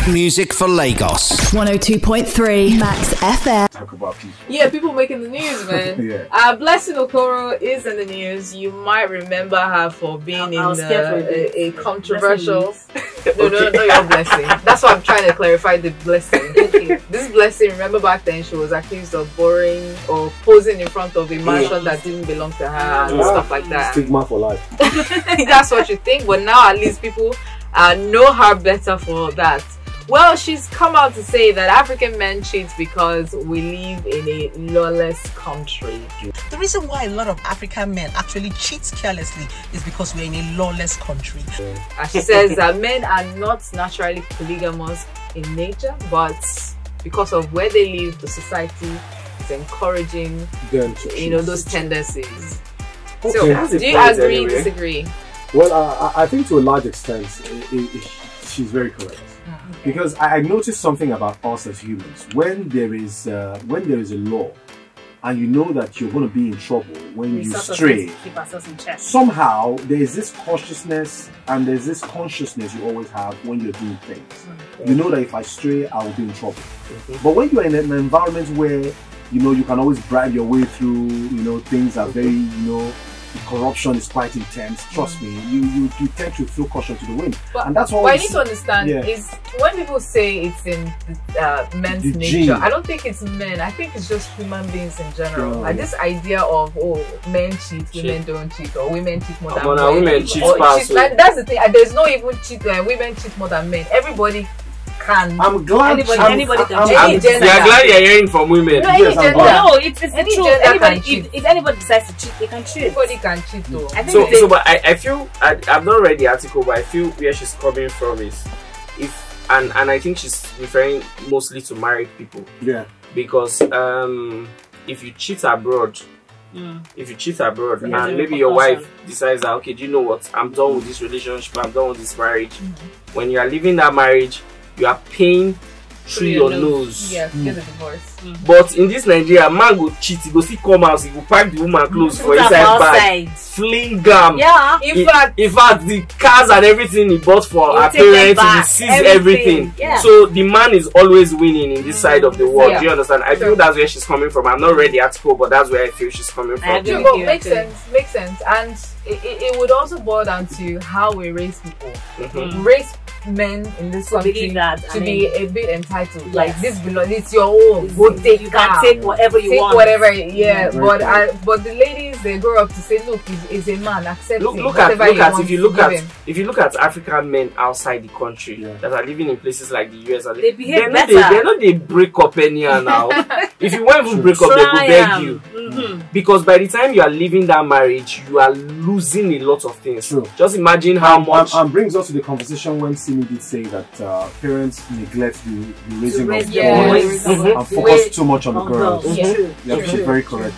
Good music for Lagos. 102.3 Max FM. Talk about people. Yeah, people making the news, man. Yeah. Blessing Okoro is in the news. You might remember her for being in a controversial. No, your blessing. That's why I'm trying to clarify the blessing. This blessing, remember back then she was accused of borrowing or posing in front of a mansion that didn't belong to her and stuff like that. Stigma for life. That's what you think, but now at least people know her better for that. Well, she's come out to say that African men cheat because we live in a lawless country. The reason why a lot of African men actually cheat carelessly is because we're in a lawless country. And she says that men are not naturally polygamous in nature, but because of where they live, the society is encouraging Them to those tendencies. Okay. So, do you agree, disagree? Well, I think to a large extent, she's very correct. Because I noticed something about us as humans. When there is a law, and you know that you're going to be in trouble when you stray, somehow there is this cautiousness and there's this consciousness you always have when you're doing things. You know that if I stray, I will be in trouble. But when you're in an environment where you can always bribe your way through, things are very, the corruption is quite intense. Trust me, you tend to throw caution to the wind, and that's what I need to understand is when people say it's in men's nature. I don't think it's men. I think it's just human beings in general. Like this idea of men cheat, women don't cheat, or women cheat more than men. Women cheat that's the thing. There's no even cheat. Women cheat more than men. Everybody can. I'm glad. Anybody can. You're glad you're hearing from women. No, any gender. No, it's the Any truth. gender Anybody, can cheat. if anybody decides to cheat, they can cheat. Everybody can cheat though. But I feel I've not read the article, but I feel where she's coming from is and I think she's referring mostly to married people. Yeah. Because if you cheat abroad. If you cheat abroad and maybe your wife decides that, okay, do you know what, I'm done with this relationship, I'm done with this marriage. When you are leaving that marriage, you are paying through your nose. Yeah, to get a divorce. But in this Nigeria, man go cheat, he go see come out, he go pack the woman clothes for inside bag, fling gam. Yeah. In fact, the cars and everything he bought for her parents, he sees everything. Yeah. So the man is always winning in this side of the world. Yeah. Do you understand? I feel that's where she's coming from. I've not read the article, but that's where I feel she's coming from. Makes sense. And it would also boil down to how we raise people. We raise men in this country to be a bit entitled. Yes. Like this belongs, it's your own. Go take you can take whatever you want. Whatever, yeah. But the ladies, they grow up to say, look, he's a man, accept him. If you look at African men outside the country that are living in places like the US, they behave better. They're not they break up anyhow now. If you want to break up, they will beg you. Because by the time you are leaving that marriage, you are losing a lot of things. True. Just imagine how much. And brings us to the conversation when Simi did say that parents neglect the raising of boys and focus too much on the girls. Yeah, she's very correct.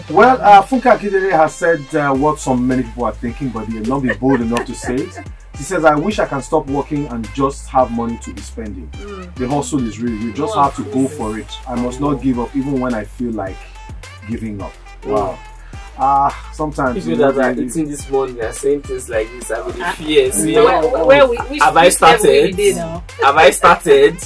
Well, Funke Akindele has said what many people are thinking, but they have not been bold enough to say it. She says, I wish I can stop working and just have money to be spending. The hustle is real. You just have to go for it. I must not give up even when I feel like giving up. Wow. Sometimes people that are eating this morning are saying things like this. I mean, fears. Have I started? Have I started?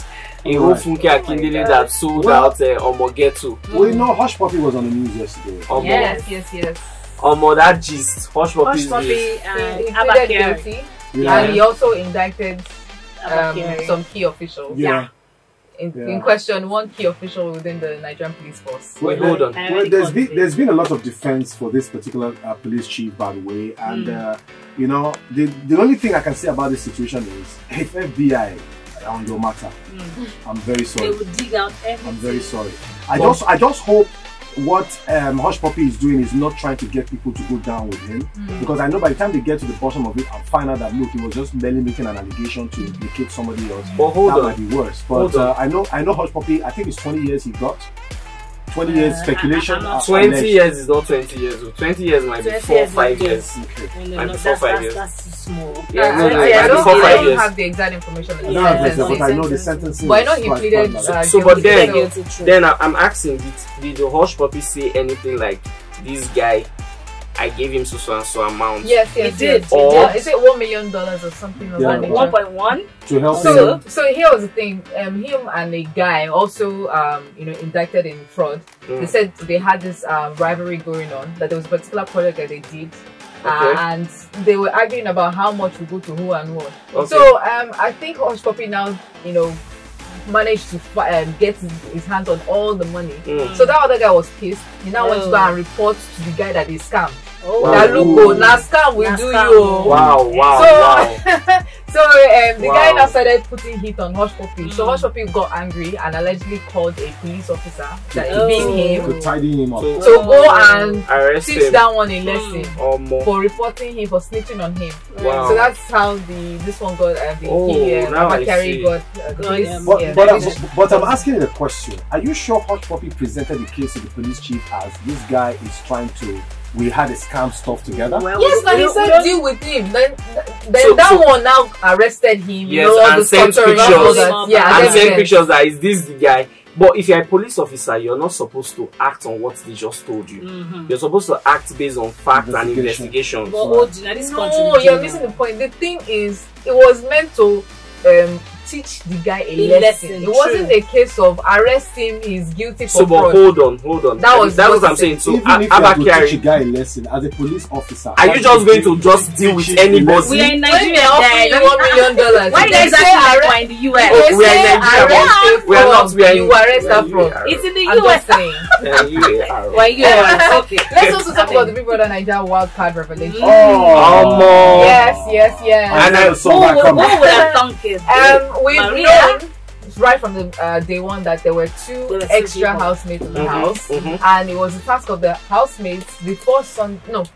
A whole Funke Akindele that sold out Omogeto. Well, Hushpuppi was on the news yesterday. Yes. That gist. Hushpuppi and Abbakyari. And he also indicted some key officials. In question, one key official within the Nigerian police force. Wait, hold on. Well, there's been a lot of defense for this particular police chief, by the way, and the only thing I can say about this situation is if FBI are on your matter, I'm very sorry. They will dig out everything. I'm very sorry. I just hope what Hushpuppi is doing is not trying to get people to go down with him, because I know by the time they get to the bottom of it and find out that look, he was just merely making an allegation to implicate somebody else. But that might be worse. But I know Hushpuppi. I think it's 20 years he got. 20 years speculation. 20 years is not 20 years. 20 years might be 4 or 5 years. Okay. Might be 4 or 5 years. That's too small. I don't have the exact information. But I know the sentencing. But I know he pleaded. But then I'm asking, did the Hushpuppi say anything like this guy I gave him so and so amount. Yes, He did. Or is it $1 million or something? Of that nature? 1.1 to help him. So here was the thing. Him and a guy also, indicted in fraud. They said they had this rivalry going on. That there was a particular project that they did. And they were arguing about how much would go to who and what. Okay. So I think Hushpuppi now, managed to get his hands on all the money. So that other guy was pissed. He now went to go and report to the guy that they scammed. Now look, now scam will do you. Wow. So the guy now started putting heat on Hushpuppi. So Hushpuppi got angry and allegedly called a police officer that being him to tidy him up. to go and teach that one a lesson for reporting him, for snitching on him. Wow. So that's how this one got Abba Kyari got. But I'm asking a question. Are you sure Hushpuppi presented the case to the police chief as this guy is trying to? We had a scam stuff together. Yes, but he said deal with him. Then that one now arrested him. Yes, and sent pictures that is this the guy. But if you're a police officer, you're not supposed to act on what they just told you. You're supposed to act based on facts and investigations. But no, you're missing the point. The thing is, it was meant to teach the guy a lesson. It wasn't a case of arrest him, he's guilty for fraud. But hold on. That's what I'm saying. So even if Abba you have to Kyari, teach a guy a lesson as a police officer, are you just going to just deal with anybody? we are in When Nigeria. they offer you $1 million, Why they does say that in the US? We are in Nigeria. We are not. We are in. You arrest that fraud. It's in the I'm US. just saying. Why US? Okay. Let's also talk about the Big Brother Naija wild card revelation. Oh, Yes. And I Who would have thunk it? We've known right from the day one that there were two extra housemates in the house, and it was the task of the housemates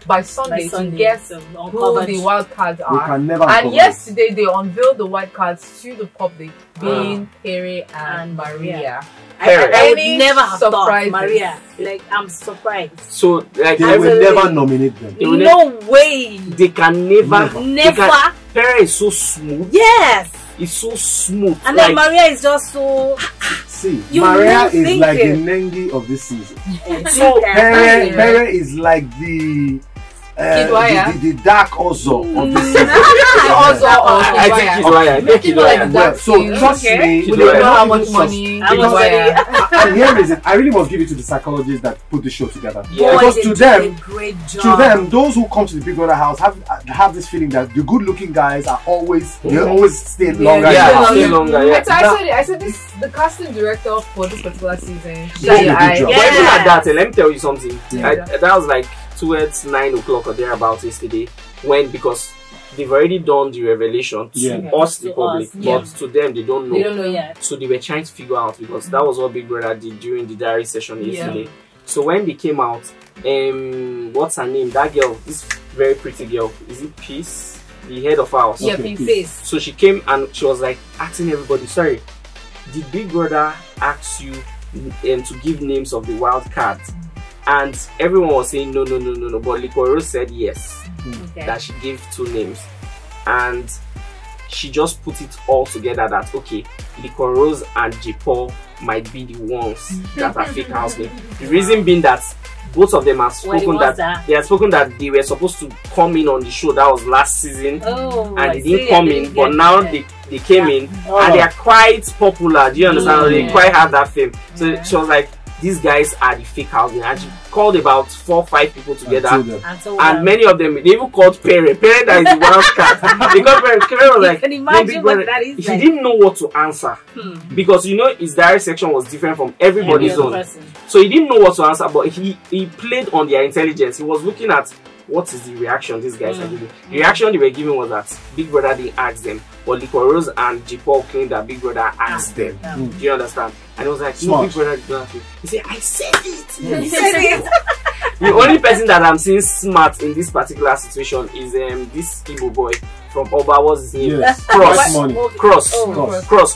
by Sunday to guess who the wild cards are. And yesterday they unveiled the wild cards to the public, being Pere and Maria. I would never have thought Maria. Like, I'm surprised. So, like, they will never nominate them. No way. They can never. Never. Pere is so smooth. Yes. It's so smooth. And then Maria is just so. See, Maria is like the Nengi of this season. So Pere is like the dark Ozo of this season. I think Kidoya. So trust me, we don't know how much money. And here is it. I really must give it to the psychologists that put the show together. Yeah. Because to them, to those who come to the Big Brother house have this feeling that the good-looking guys are always stay longer. I said this. The casting director for this particular season. But even at that, let me tell you something. That was like towards 9 o'clock or thereabouts yesterday, because they've already done the revelation to us, the public, but to them they don't know. They don't know yet. So they were trying to figure out, because that was what Big Brother did during the diary session yesterday. So when they came out, what's her name? That girl, this very pretty girl, is it Peace? The head of house. Yeah, Peace. So she came and she was like asking everybody, sorry, did Big Brother ask you to give names of the wild cards? And everyone was saying no. But Okoro said yes, that she gave 2 names, and she just put it all together that Okoro and J-Paul might be the ones that are fake housemates. The reason being that both of them have spoken that they were supposed to come in on the show. That was last season, and they didn't come in. But now they came in, and they are quite popular. Do you understand? They quite have that fame. So she was like, these guys are the fake housemates, and she called about 4 or 5 people together, and many of them, they even called Pere that is the wild card, because Pere was like, can imagine what that is. He didn't know what to answer, because his diary section was different from everybody's own, so he didn't know what to answer. But he played on their intelligence. He was looking at what is the reaction these guys are giving. The reaction they were giving was that Big Brother didn't ask them, but Okoro and J-Paul claimed that Big Brother asked them. Do you understand? And it was like, no, Big Brother did not ask you. He said, I said it. He said it. The only person that I'm seeing smart in this particular situation is this Igbo boy from Oba. What's his name? Yes. Cross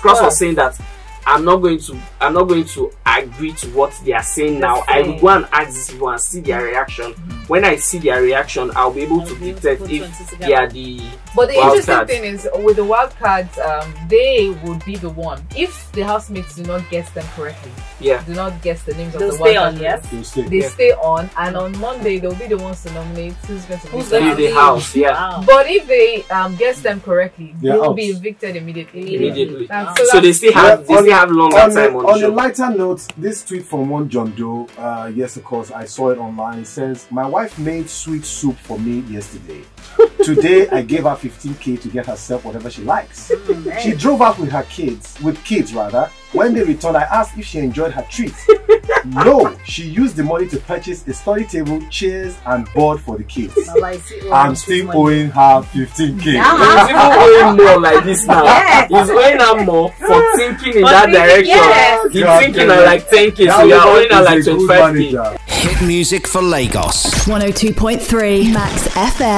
was saying that I'm not going to agree to what they are saying now. I will go and ask these people and see their reaction. When I see their reaction, I'll be able to detect if they are the. But the interesting thing is, with the wild cards, they would be the one if the housemates do not guess them correctly. Yeah. Do not guess the names They'll of the wild cards. Yes. They stay on, and on Monday they'll be the ones to nominate who's going to be the house. Yeah. Wow. But if they guess them correctly, they will out. be evicted immediately. So they still have longer time on the show. On a lighter note, this tweet from one John Doe, yes, of course, I saw it online. It says, "My wife made sweet soup for me yesterday. Today, I gave her 15K to get herself whatever she likes. She drove out with kids. When they returned, I asked if she enjoyed her treat. No, she used the money to purchase a study table, chairs, and board for the kids. I'm still owing her 15K. He's even owing more like this now. Yes. He's owing her more for thinking in that direction. Yes. He's thinking at like 10K, so you're owing her like 25K. Hit music for Lagos. 102.3 Max FM.